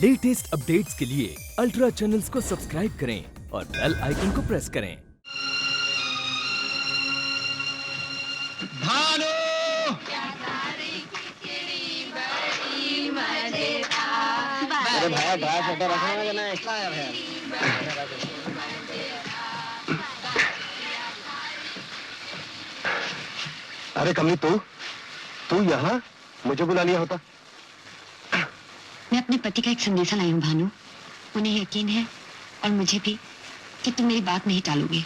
Latest updates के लिए ultra channels को सब्सक्राइब करें और बेल आइकन को प्रेस करें। भानु! अरे भैया ड्राई फोटो रखना है ना एक्स्ट्रा है भैया। अरे कमली तू यहाँ मुझे बुला लिया होता। मैं अपने पति का एक संदेशा लाई हूँ भानु। उन्हें यकीन है और मुझे भी कि तुम मेरी बात नहीं टालोगे।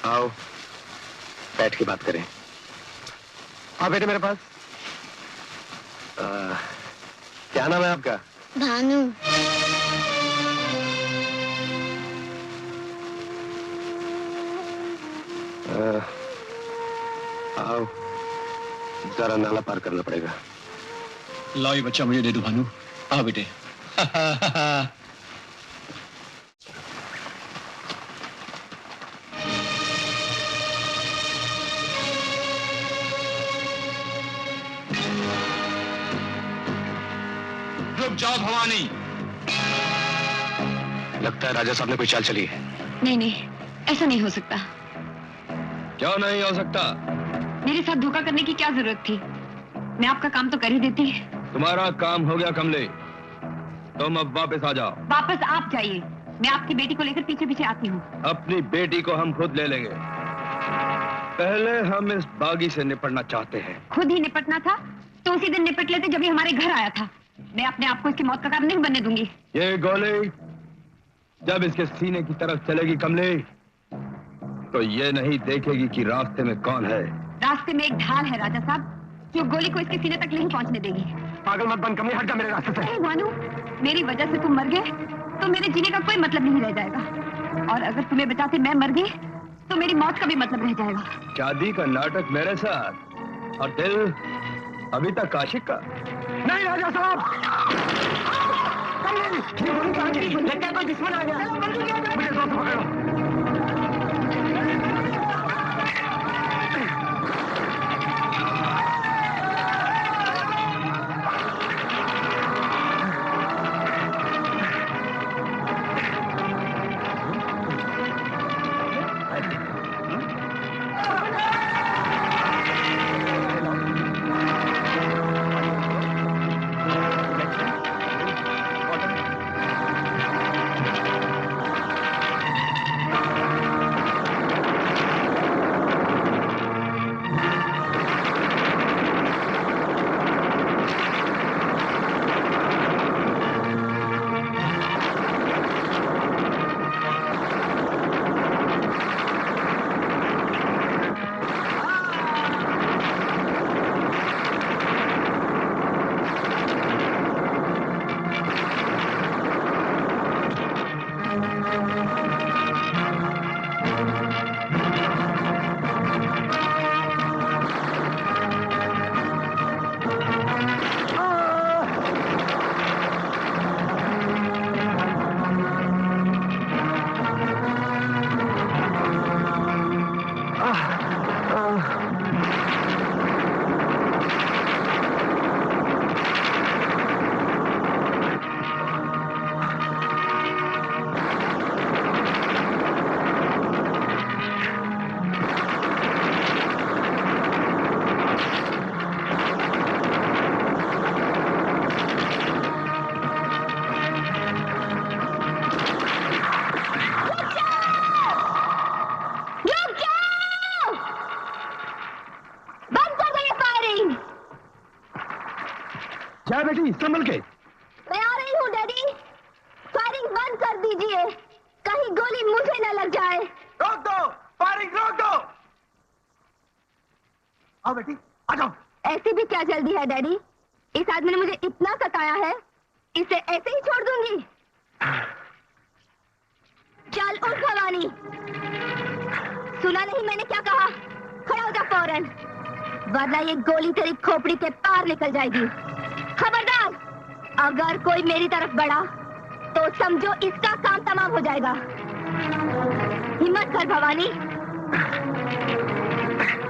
आओ बैठ के बात करें। आओ बेटे मेरे पास। क्या नाम है आपका? भानु। आओ जरा नाला पार करना पड़ेगा। लाओ ये बच्चा मुझे दे दो भानु। आओ बेटे। रुक जाओ भवानी। लगता है राजा साहब ने कोई चाल चली है। नहीं, ऐसा नहीं हो सकता। क्यों नहीं हो सकता? मेरे साथ धोखा करने की क्या जरूरत थी? मैं आपका काम तो कर ही देती। तुम्हारा काम हो गया कमले, तुम अब वापस आ जाओ। वापस आप जाइए, मैं आपकी बेटी को लेकर पीछे पीछे आती हूँ। अपनी बेटी को हम खुद ले लेंगे। पहले हम इस बागी से निपटना चाहते हैं। खुद ही निपटना था तो उसी दिन निपट लेते जब ये हमारे घर आया था। मैं अपने आप को इसकी मौत का कारण नहीं बनने दूंगी। ये गोली जब इसके सीने की तरफ चलेगी कमले, तो ये नहीं देखेगी कि रास्ते में कौन है। रास्ते में एक ढाल है राजा साहब, जो गोली को इसके सीने तक नहीं पहुंचने देगी। पागल मत बन कमली, हट जा मेरे रास्ते से। नहीं भानु, मेरी वजह से तुम मर गए तो मेरे जीने का कोई मतलब नहीं रह जाएगा, और अगर तुम्हें बचाते मैं मर गई तो मेरी मौत का भी मतलब रह जाएगा। शादी का नाटक मेरे साथ और दिल अभी तक आशिक का। नहीं राजा साहब, लगता है कोई दुश्मन आ गया। मुझे दोस्त पकड़ो। क्या बेटी, संभल के। मैं आ रही हूँ डैडी। फायरिंग बंद कर दीजिए, कहीं गोली मुझे न लग जाए। रोक दो, फायरिंग रोक दो। आओ बेटी, आ जाओ। ऐसी भी क्या जल्दी है डैडी? इस आदमी ने मुझे इतना सताया है, इसे ऐसे ही छोड़ दूंगी? चल उठ भवानी, सुना नहीं मैंने क्या कहा? खड़ा हो जा फौरन, वरना ये गोली तेरी खोपड़ी के पार निकल जाएगी। खबरदार, अगर कोई मेरी तरफ बढ़ा तो समझो इसका काम तमाम हो जाएगा। हिम्मत कर भवानी,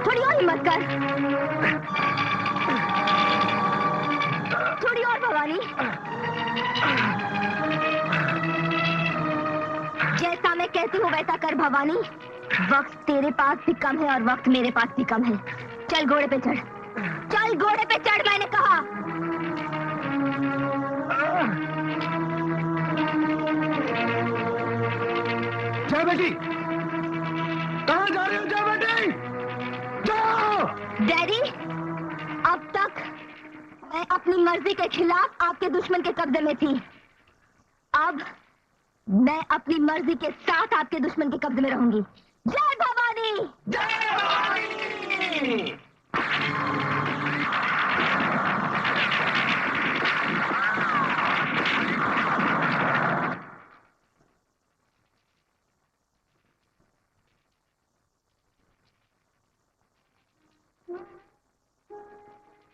थोड़ी और हिम्मत कर, थोड़ी और कहती हूँ वैसा कर भवानी। वक्त तेरे पास भी कम है और वक्त मेरे पास भी कम है। चल घोड़े पे चढ़, चल घोड़े पे चढ़, मैंने कहा। जय बेटी, कहाँ जा रहे हो? जय बेटी, जाओ। डैडी, अब तक मैं अपनी मर्जी के खिलाफ आपके दुश्मन के कब्जे में थी। अब मैं अपनी मर्जी के साथ आपके दुश्मन के कब्जे में रहूंगी। जय भवानी, जय भवानी।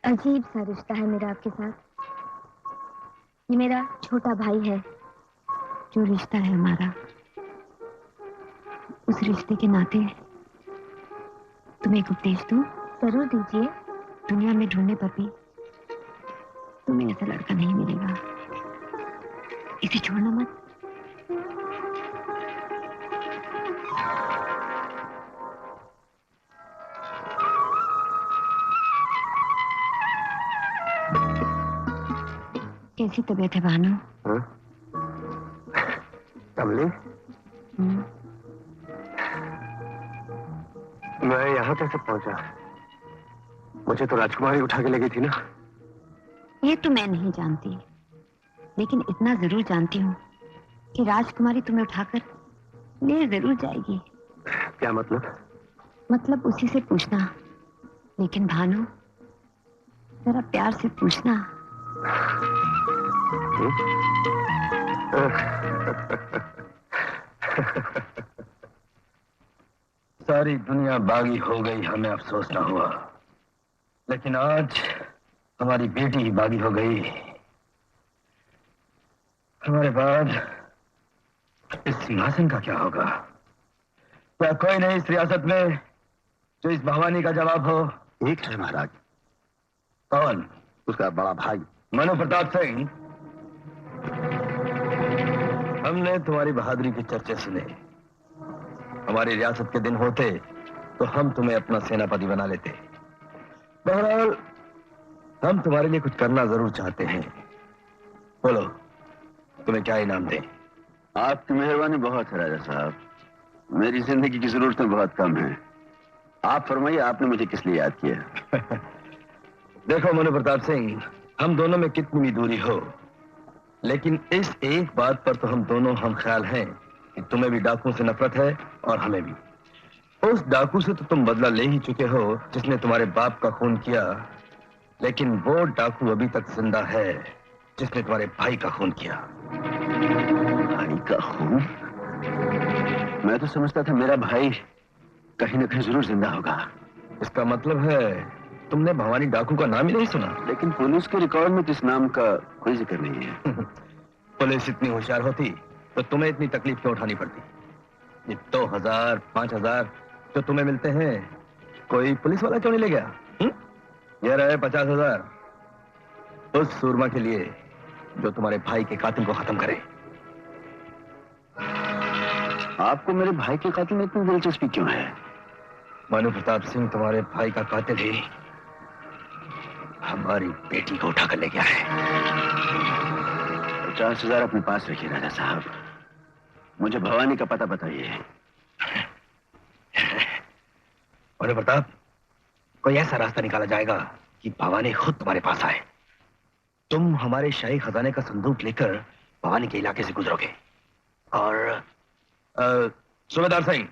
अजीब सा रिश्ता है मेरा आपके साथ। ये मेरा छोटा भाई है। जो रिश्ता है हमारा, उस रिश्ते के नाते तुम्हें एक उपदेश दूं? जरूर दीजिए। दुनिया में ढूंढने पर भी तुम्हें ऐसा लड़का नहीं मिलेगा। इसे छोड़ना मत। कैसी तबीयत है भानु? कमली, मैं यहाँ कैसे पहुंचा? मुझे तो राजकुमारी उठा के ले गई थी ना। ये तो मैं नहीं जानती, लेकिन इतना जरूर जानती हूँ कि राजकुमारी तुम्हें उठाकर ले जरूर जाएगी। क्या मतलब? मतलब उसी से पूछना, लेकिन भानु जरा प्यार से पूछना। सारी दुनिया बागी हो गई, हमें अफसोस ना हुआ, लेकिन आज हमारी बेटी ही बागी हो गई। हमारे बाद इस सिंहासन का क्या होगा? क्या कोई नहीं इस रियासत में जो इस भवानी का जवाब हो? एक है महाराज। कौन? उसका बड़ा भाई मनु प्रताप सिंह। हमने तुम्हारी बहादुरी की चर्चे सुने। हमारी रियासत के दिन होते तो हम तुम्हें अपना सेनापति बना लेते। बहरहाल हम तुम्हारे लिए कुछ करना जरूर चाहते हैं। बोलो, तुम्हें क्या इनाम दें? आपकी मेहरबानी बहुत है राजा साहब। मेरी जिंदगी की जरूरतें बहुत कम हैं। आप फरमाइए, आपने मुझे किस लिए याद किया? देखो मनु प्रताप सिंह, हम दोनों में कितनी भी दूरी हो, लेकिन इस एक बात पर तो हम दोनों हम ख्याल हैं कि तुम्हें भी डाकुओं से नफरत है और हमें भी। उस डाकू से तो तुम बदला ले ही चुके हो जिसने तुम्हारे बाप का खून किया, लेकिन वो डाकू अभी तक जिंदा है जिसने तुम्हारे भाई का खून किया। भाई का खून? मैं तो समझता था मेरा भाई कहीं ना कहीं जरूर जिंदा होगा। इसका मतलब है तुमने भवानी डाकू का नाम ही नहीं सुना? लेकिन पुलिस के रिकॉर्ड में इस नाम का कोई जिक्र नहीं है। पुलिस इतनी होशियार होती तो तुम्हें इतनी तकलीफ क्यों उठानी पड़ती? ये 2000, 5000 जो तुम्हें मिलते हैं, कोई पुलिस वाला क्यों नहीं ले गया? ये रहे 50,000 उस सूरमा के लिए जो तुम्हारे भाई के कातिल को खत्म करे। आपको मेरे भाई के कातिल में इतनी दिलचस्पी क्यों है? मनु प्रताप सिंह तुम्हारे भाई का कातिल ही हमारी बेटी को उठाकर ले गया है। 50,000 अपने पास रखिए राजा साहब। मुझे भवानी का पता बताइए। मनु प्रताप, कोई ऐसा रास्ता निकाला जाएगा कि भवानी खुद तुम्हारे पास आए। तुम हमारे शाही खजाने का संदूक लेकर भवानी के इलाके से गुजरोगे और सूबेदार सिंह,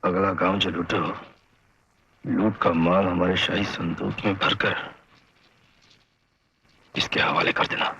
अगला गांव जो लूटो, लूट का माल हमारे शाही संदूक में भरकर इसके हवाले कर देना।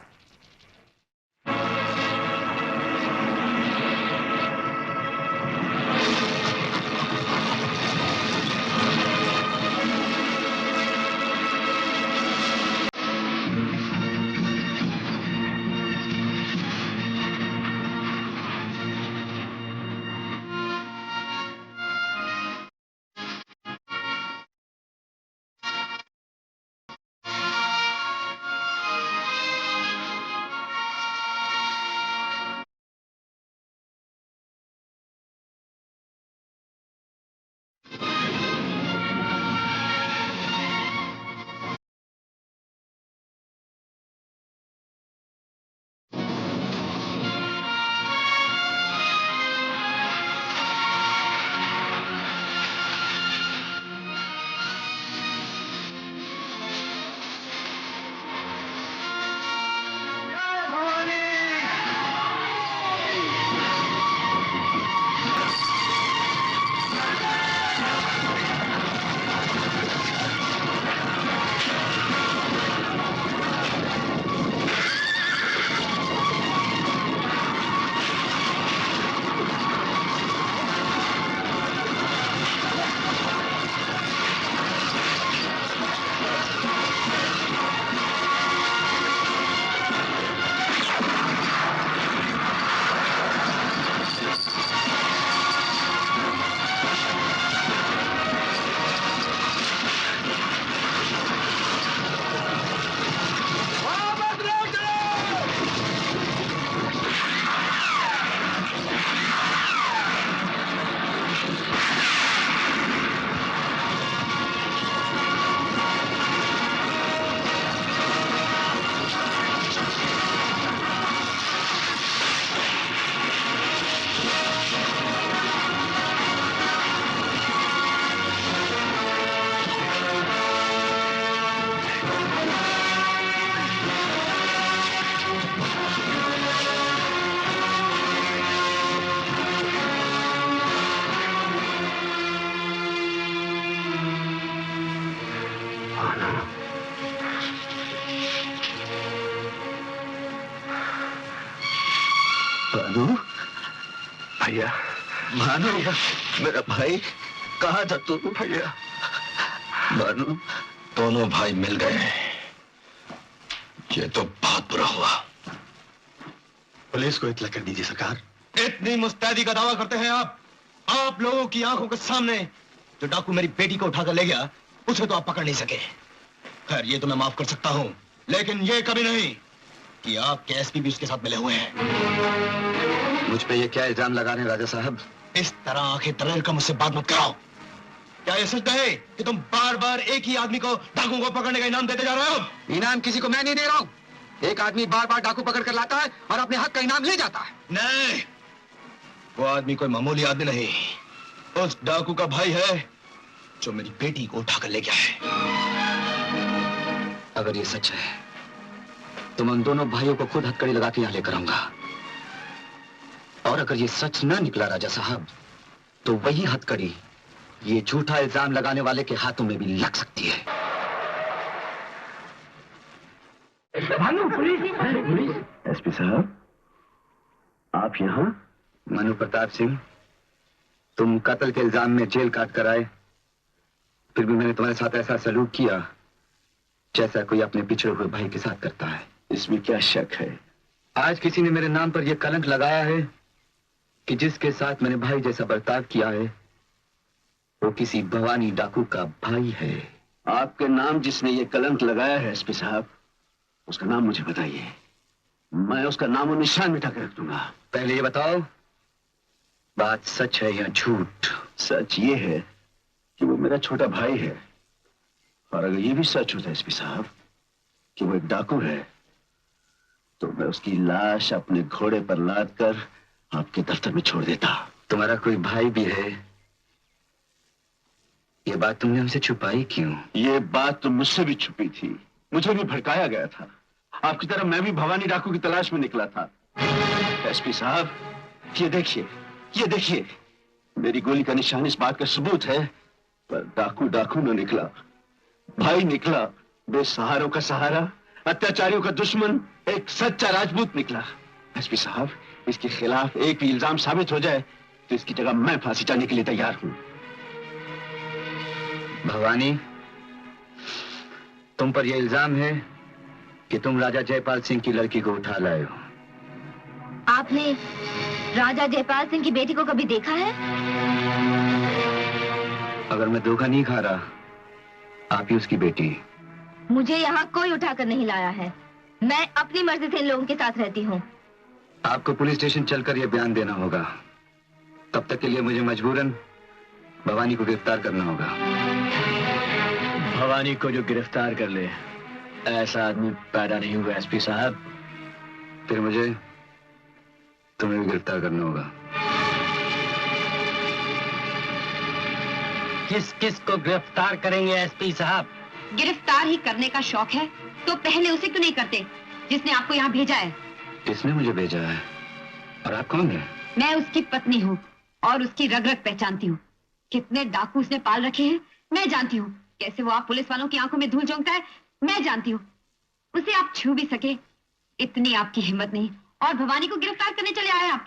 भानु, भैया, भानु, मेरा भाई, कहाँ था तू भैया? भानु, दोनों भाई मिल गए। ये तो बहुत बुरा हुआ। पुलिस को इत्तला कर दीजिए सरकार। इतनी मुस्तैदी का दावा करते हैं आप लोगों की आंखों के सामने जो डाकू मेरी बेटी को उठाकर ले गया, उसे तो आप पकड़ नहीं सके। खैर, ये तो मैं माफ कर सकता हूं, लेकिन ये कभी नहीं कि आपके एसपी भी उसके साथ मिले हुए हैं। मुझ पे ये क्या इल्जाम लगा रहे हैं राजा साहब? इस तरह आंखें तरेर कर मुझसे बात मत कराओ। क्या ये सच है कि तुम बार बार एक ही आदमी को डाकू को पकड़ने का इनाम देते जा रहे हो? इनाम किसी को मैं नहीं दे रहा हूँ। एक आदमी बार बार डाकू पकड़ कर लाता है और अपने हक का इनाम ले जाता है। नहीं, वो आदमी कोई मामूली आदमी नहीं, उस डाकू का भाई है जो मेरी बेटी को उठाकर ले गया है। अगर ये सच है तो मैं उन दोनों भाइयों को खुद हथकड़ी लगा के यहाँ लेकर आऊंगा। और अगर ये सच ना निकला राजा साहब, तो वही हथकड़ी ये झूठा इल्जाम लगाने वाले के हाथों में भी लग सकती है। एसपी साहब, आप यहाँ? मनु प्रताप सिंह, तुम कत्ल के इल्जाम में जेल काट कर आए, फिर भी मैंने तुम्हारे साथ ऐसा सलूक किया जैसा कोई अपने पिछड़े हुए भाई के साथ करता है। इसमें क्या शक है? आज किसी ने मेरे नाम पर यह कलंक लगाया है कि जिसके साथ मैंने भाई जैसा बर्ताव किया है वो किसी भवानी डाकू का भाई है। आपके नाम जिसने ये कलंक लगाया है एसपी साहब, उसका नाम मुझे बताइए। मैं उसका नाम और निशान मिटा कर रख दूंगा। पहले ये बताओ, बात सच है या झूठ? सच ये है कि वो मेरा छोटा भाई है, और अगर ये भी सच होता है एसपी साहब कि वो एक डाकू है, तो मैं उसकी लाश अपने घोड़े पर लाद कर आपके दफ्तर में छोड़ देता। तुम्हारा कोई भाई भी है, ये बात तुमने हमसे छुपाई क्यों? ये बात तो मुझसे भी छुपी थी, मुझे भी भड़काया गया था। आपकी तरह मैं भी भवानी डाकू की तलाश में निकला था। एसपी साहब, ये देखिए, मेरी गोली का निशान इस बात का सबूत है, पर डाकू डाकू न निकला, भाई निकला। बेसहारों का सहारा, अत्याचारियों का दुश्मन, एक सच्चा राजपूत निकला। एसपी साहब, इसके खिलाफ एक भी इल्जाम साबित हो जाए तो इसकी जगह मैं फांसी जाने के लिए तैयार हूं। भवानी, तुम पर यह इल्जाम है कि तुम राजा जयपाल सिंह की लड़की को उठा लाए हो। आपने राजा जयपाल सिंह की बेटी को कभी देखा है? अगर मैं धोखा नहीं खा रहा, आप ही उसकी बेटी। मुझे यहाँ कोई उठाकर नहीं लाया है, मैं अपनी मर्जी से इन लोगों के साथ रहती हूँ। आपको पुलिस स्टेशन चलकर यह बयान देना होगा। तब तक के लिए मुझे मजबूरन भवानी को गिरफ्तार करना होगा। भवानी को जो गिरफ्तार कर ले, ऐसा आदमी पैदा नहीं हुआ एसपी साहब। फिर मुझे तुम्हें भी गिरफ्तार करना होगा। किस किस को गिरफ्तार करेंगे एसपी साहब? गिरफ्तार ही करने का शौक है तो पहले उसे क्यों नहीं करते जिसने आपको यहाँ भेजा है? किसने मुझे भेजा है? और आप कौन है? मैं उसकी पत्नी हूँ और उसकी रग रग पहचानती हूँ। कितने डाकू उसने पाल रखे हैं मैं जानती हूँ। कैसे वो आप पुलिस वालों की आंखों में धूल झोंकता है मैं जानती हूँ। उसे आप छू भी सके इतनी आपकी हिम्मत नहीं, और भवानी को गिरफ्तार करने चले आए आप।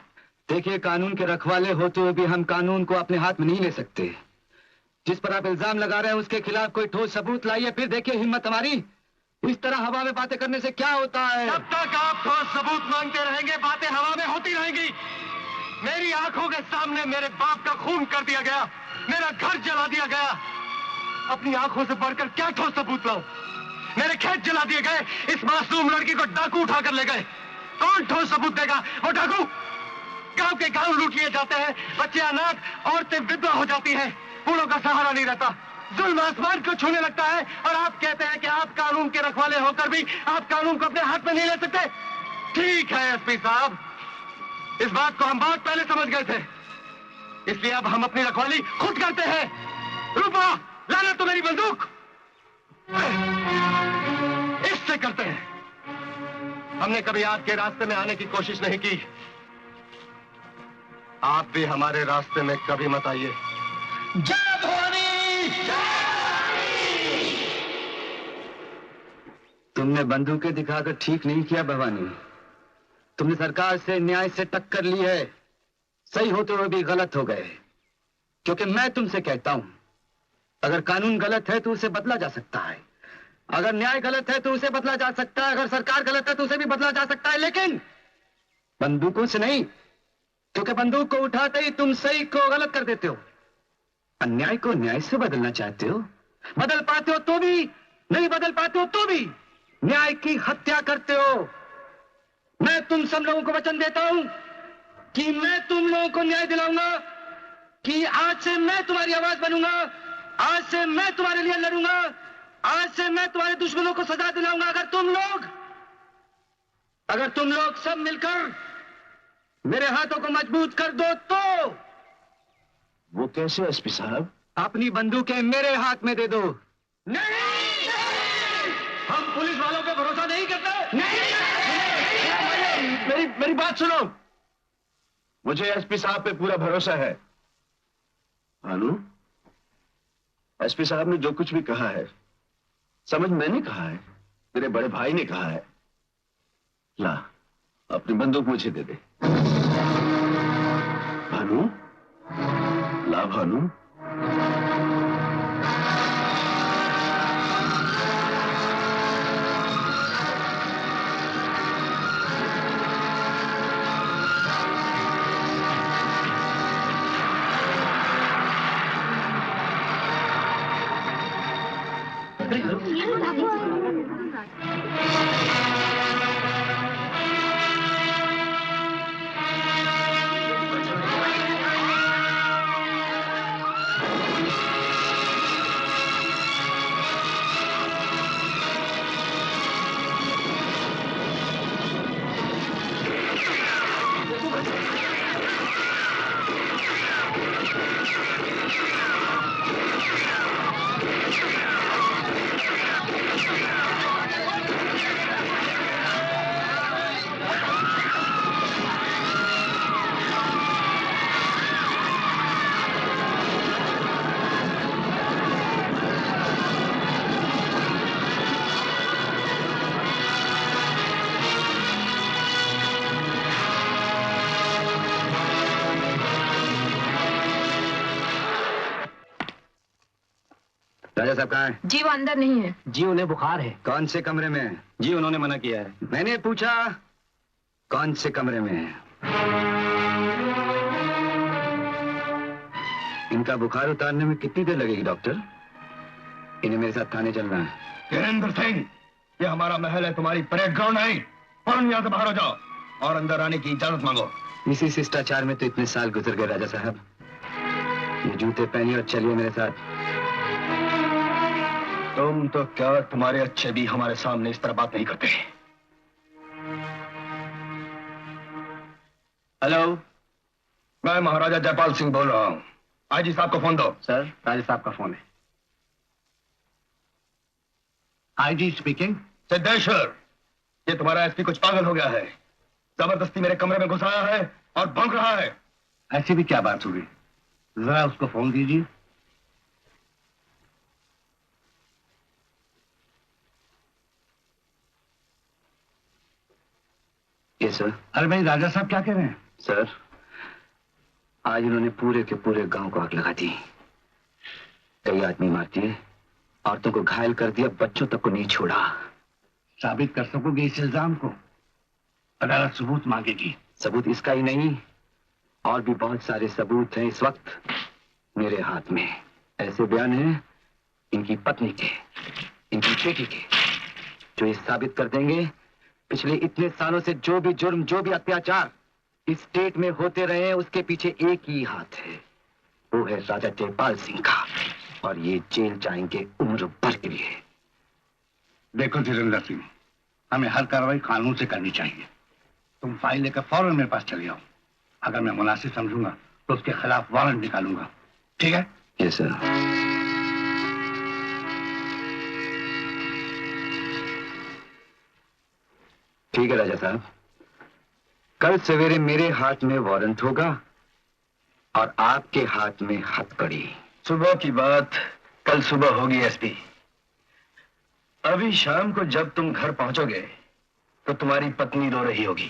देखिए, कानून के रखवाले होते हुए भी हम कानून को अपने हाथ में नहीं ले सकते। जिस पर आप इल्जाम लगा रहे हैं उसके खिलाफ कोई ठोस सबूत लाइए, फिर देखिए हिम्मत हमारी। इस तरह हवा में बातें करने से क्या होता है? जब तक आप ठोस सबूत मांगते रहेंगे, बातें हवा में होती रहेंगी। मेरी आंखों के सामने मेरे बाप का खून कर दिया गया, मेरा घर जला दिया गया। अपनी आंखों से बढ़कर क्या ठोस सबूत लाऊं? मेरे खेत जला दिए गए, इस मासूम लड़की को डाकू उठाकर ले गए। कौन ठोस सबूत देगा? वो डाकू। गांव के गांव लूट लिए जाते हैं, बच्चे अनाथ, औरतें विधवा हो जाती हैं, बूढ़ों का सहारा नहीं रहता। जुल्म आसमान को छूने लगता है, और आप कहते हैं कि आप कानून के रखवाले होकर भी आप कानून को अपने हाथ में नहीं ले सकते। ठीक है एसपी साहब, इस बात को हम बहुत पहले समझ गए थे, इसलिए अब हम अपनी रखवाली खुद करते हैं। रूपा, लाना तो मेरी बंदूक। इससे करते हैं। हमने कभी आपके रास्ते में आने की कोशिश नहीं की, आप भी हमारे रास्ते में कभी मत आइए। जय भवानी! तुमने बंदूकें दिखाकर ठीक नहीं किया भवानी। तुमने सरकार से न्याय से टक्कर ली है। सही होते हुए भी गलत हो गए। क्योंकि मैं तुमसे कहता हूं, अगर कानून गलत है तो उसे बदला जा सकता है, अगर न्याय गलत है तो उसे बदला जा सकता है, अगर सरकार गलत है तो उसे भी बदला जा सकता है, लेकिन बंदूकों से नहीं। क्योंकि बंदूक को उठाते ही तुम सही को गलत कर देते हो, अन्याय को न्याय से बदलना चाहते हो। बदल पाते हो तो भी, नहीं बदल पाते हो तो भी न्याय की हत्या करते हो। मैं तुम सब लोगों को वचन देता हूं कि मैं तुम लोगों को न्याय दिलाऊंगा, कि आज से मैं तुम्हारी आवाज बनूंगा, आज से मैं तुम्हारे लिए लड़ूंगा, आज से मैं तुम्हारे दुश्मनों को सजा दिलाऊंगा। अगर तुम लोग सब मिलकर मेरे हाथों को मजबूत कर दो तो। वो कैसे एसपी साहब? अपनी बंदूकें मेरे हाथ में दे दो। नहीं, हम पुलिस वालों पे भरोसा नहीं करते। मेरी बात सुनो। मुझे एसपी साहब पे पूरा भरोसा है। भानु, एसपी साहब ने जो कुछ भी कहा है समझ मैंने कहा है, तेरे बड़े भाई ने कहा है। ला, अपनी बंदूक मुझे दे दे। भानु, ला भानु। राजा साहब कहाँ हैं? जी वो अंदर नहीं है। जी उन्हें बुखार है। कौन से कमरे में है? जी उन्होंने मना किया है। मैंने पूछा कौन से कमरे में है? इनका बुखार उतारने में कितनी देर लगेगी डॉक्टर? इन्हें मेरे साथ थाने चलना है। वीरेंद्र सिंह, ये हमारा महल है, तुम्हारी परेड ग्राउंड नहीं। फौरन यहाँ से बाहर हो जाओ और अंदर आने की इजाजत मांगो। इसी शिष्टाचार में तो इतने साल गुजर गए राजा साहब। ये जूते पहनिए और चलिए मेरे साथ। तुम तो क्या, तुम्हारे अच्छे भी हमारे सामने इस तरह बात नहीं करते। हेलो, मैं महाराजा जयपाल सिंह बोल रहा हूँ। आईजी साहब को फोन दो। सर, राजा साहब का फोन है। IG speaking. सिद्धेश्वर, ये तुम्हारा एसपी कुछ पागल हो गया है। जबरदस्ती मेरे कमरे में घुस आया है और भौंक रहा है। ऐसी भी क्या बात हुई? जरा उसको फोन दीजिए। ये सर। अरे भाई, राजा साहब क्या कह रहे हैं? सर, आज इन्होंने पूरे के पूरे गांव को आग लगा दी। कई आदमी मार दिए, औरतों को घायल कर दिया, बच्चों तक को नहीं छोड़ा। साबित कर सकोगे इस इल्जाम को? अदालत सबूत मांगेगी। सबूत इसका ही नहीं, और भी बहुत सारे सबूत हैं इस वक्त मेरे हाथ में। ऐसे बयान हैं इनकी पत्नी के, इनकी बेटी के, जो ये साबित कर देंगे पिछले इतने सालों से जो भी जुर्म, जो भी अत्याचार इस स्टेट में होते रहे हैं, उसके पीछे एक ही हाथ है, वो है राजा जयपाल सिंह का। और ये जेल जाएंगे उम्र भर के लिए। देखो धीरेन्द्र सिंह, हमें हर कार्रवाई कानून से करनी चाहिए। तुम फाइल लेकर फौरन मेरे पास चले आओ। अगर मैं मुनासिब समझूंगा तो उसके खिलाफ वारंट निकालूंगा। ठीक है? Yes sir. ठीक है राजा साहब, कल सवेरे मेरे हाथ में वारंट होगा और आपके हाथ में हथकड़ी। सुबह की बात कल सुबह होगी एसपी। अभी शाम को जब तुम घर पहुंचोगे तो तुम्हारी पत्नी रो रही होगी।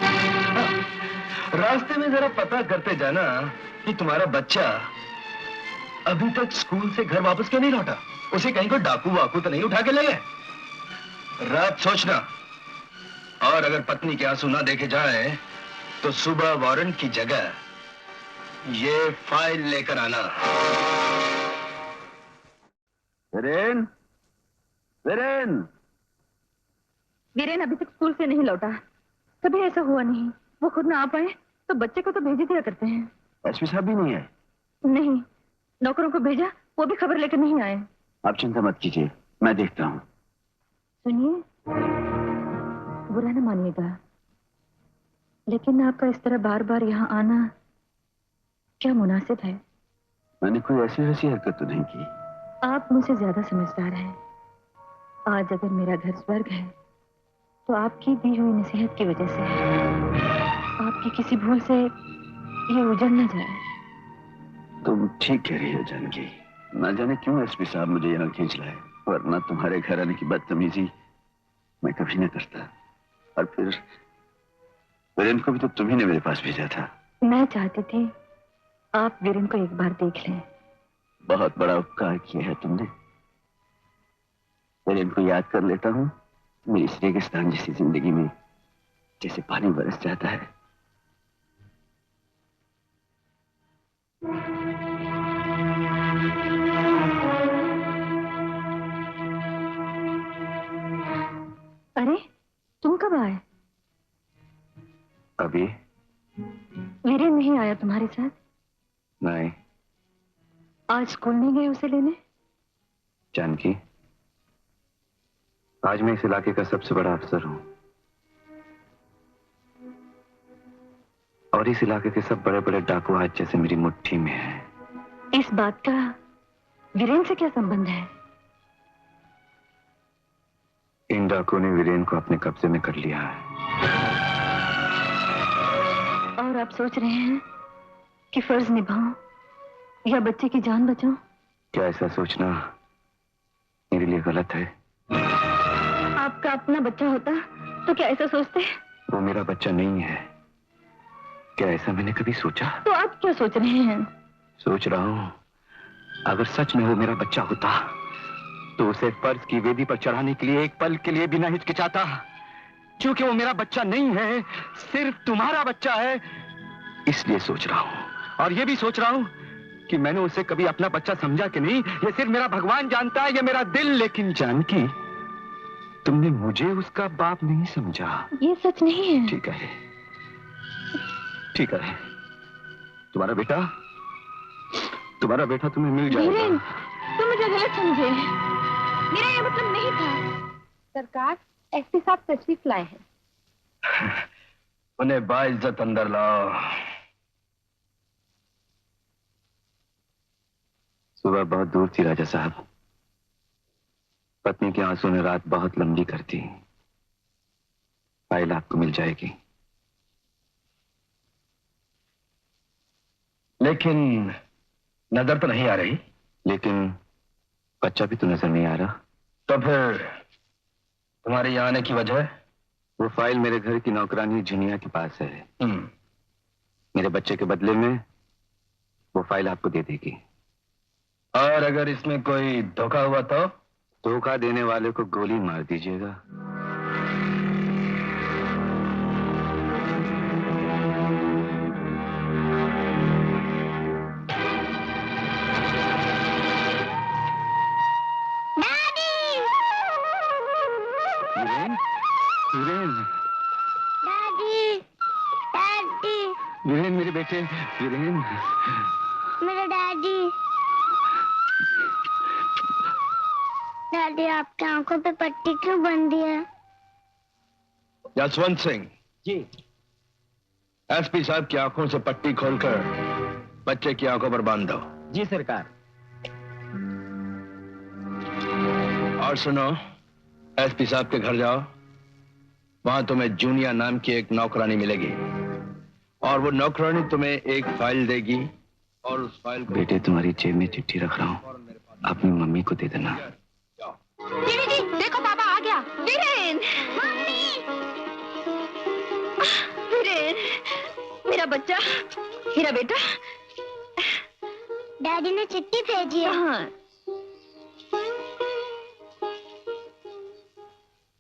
रास्ते में जरा पता करते जाना कि तुम्हारा बच्चा अभी तक स्कूल से घर वापस क्यों नहीं लौटा। उसे कहीं को डाकू वाकू तो नहीं उठा के ले गए। रात सोचना, और अगर पत्नी के आंसू ना देखे जाए तो सुबह वारंट की जगह ये फाइल लेकर आना। वीरेन, वीरेन, वीरेन अभी तक स्कूल से नहीं लौटा। कभी ऐसा हुआ नहीं, वो खुद ना आ पाए तो बच्चे को तो भेज ही दिया करते हैं। एसपी साहब भी नहीं है? नहीं, नौकरों को भेजा, वो भी खबर लेकर नहीं आए। आप चिंता मत कीजिए, मैं देखता हूँ। सुनिए, बुरा न मानिएगा, लेकिन आपका इस तरह बार बार यहाँ आना क्या मुनासिब है? मैंने कोई ऐसी वैसी हरकत तो नहीं की। आप मुझसे ज्यादा समझदार हैं। आज अगर मेरा घर स्वर्ग है तो आपकी दी हुई नसीहत की वजह से है। आपकी किसी भूल से ये उजड़ न जाए। तुम ठीक कह रही हो जानकी। ना जाने क्यों एसपी साहब मुझे यहाँ खींच लाए, वरना तुम्हारे घर आने की बदतमीजी मैं कभी न करता। और फिर वीरेन को भी तो तुम्ही ने मेरे पास भेजा था। मैं चाहती थी आप वीरेन को एक बार देख लें। बहुत बड़ा उपकार किया है तुमने। वीरेन को याद कर लेता हूँ, मेरी इस रेगिस्तान जैसी जिंदगी में जैसे पानी बरस जाता है। अरे तुम कब आए? अभी वीरेन नहीं आया तुम्हारे साथ? नहीं। आज स्कूल नहीं गए उसे लेने? जानकी, आज मैं इस इलाके का सबसे बड़ा अफसर हूं और इस इलाके के सब बड़े बड़े डाकू आज जैसे मेरी मुट्ठी में हैं। इस बात का वीरेन से क्या संबंध है? इन डाकुओं ने वीरेन को अपने कब्जे में कर लिया है। और आप सोच रहे हैं कि फर्ज निभाऊं या बच्चे की जान बचाऊं? क्या ऐसा सोचना मेरे लिए गलत है? आपका अपना बच्चा होता तो क्या ऐसा सोचते? वो मेरा बच्चा नहीं है। क्या ऐसा मैंने कभी सोचा? तो आप क्या सोच रहे हैं? सोच रहा हूं, अगर सच में वो मेरा बच्चा होता तो उसे फर्ज की वेदी पर चढ़ाने के लिए एक पल के लिए भी ना हिचकिचाता। क्योंकि वो मेरा बच्चा नहीं है, सिर्फ तुम्हारा बच्चा है, इसलिए सोच रहा हूं। और ये भी सोच रहा हूं कि मैंने उसे कभी अपना बच्चा समझा कि नहीं, ये सिर्फ मेरा भगवान जानता है, ये मेरा दिल। लेकिन जानकी, तुमने मुझे उसका बाप नहीं समझा। ये सच नहीं है। ठीक है, ठीक है। तुम्हारा बेटा तुम्हें मिल जाएगा। तुम मुझे गलत समझे, मेरा ये मतलब नहीं था। सरकार, एसपी साहब तशरीफ लाए हैं। उन्हें बाइज्जत अंदर लाओ। सुबह बहुत दूर थी राजा साहब। पत्नी के आंसू ने रात बहुत लंबी कर दी। फाइल आपको मिल जाएगी। लेकिन नजर तो नहीं आ रही। लेकिन बच्चा भी तो नजर नहीं आ रहा। तो फिर तुम्हारे यहाँ आने की वजह? वो फाइल मेरे घर की नौकरानी जुनिया के पास है। मेरे बच्चे के बदले में वो फाइल आपको दे देगी। और अगर इसमें कोई धोखा हुआ तो? धोखा देने वाले को गोली मार दीजिएगा। वीरेन, मेरे बेटे, वीरेन। मेरे डैडी। डैडी, आपकी आंखों पे पट्टी क्यों बंधी है? जसवंत सिंह जी। एसपी साहब की आंखों से पट्टी खोलकर बच्चे की आंखों पर बांध दो। जी सरकार। और सुनो, एसपी साहब के घर जाओ। वहां तुम्हें जूनिया नाम की एक नौकरानी मिलेगी और वो नौकरानी तुम्हें एक फाइल देगी और उस फाइल को... बेटे, तुम्हारी जेब में चिट्ठी रख रहा हूँ, अपनी मम्मी को दे देना। जी, देखो पापा आ गया। वीरेन, वीरेन, मेरा बच्चा, मेरा बेटा। डैडी ने चिट्ठी भेजी है। हाँ।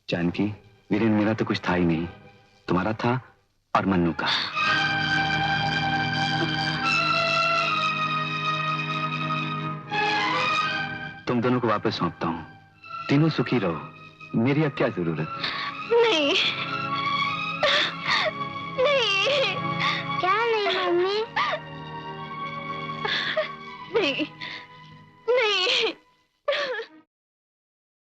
जानकी, वीरेन मेरा तो कुछ था ही नहीं, तुम्हारा था और मन्नू का। तुम दोनों को वापस सौंपता हूँ, तीनों सुखी रहो, मेरी अब क्या जरूरत। नहीं, नहीं। क्या नहीं मम्मी? नहीं।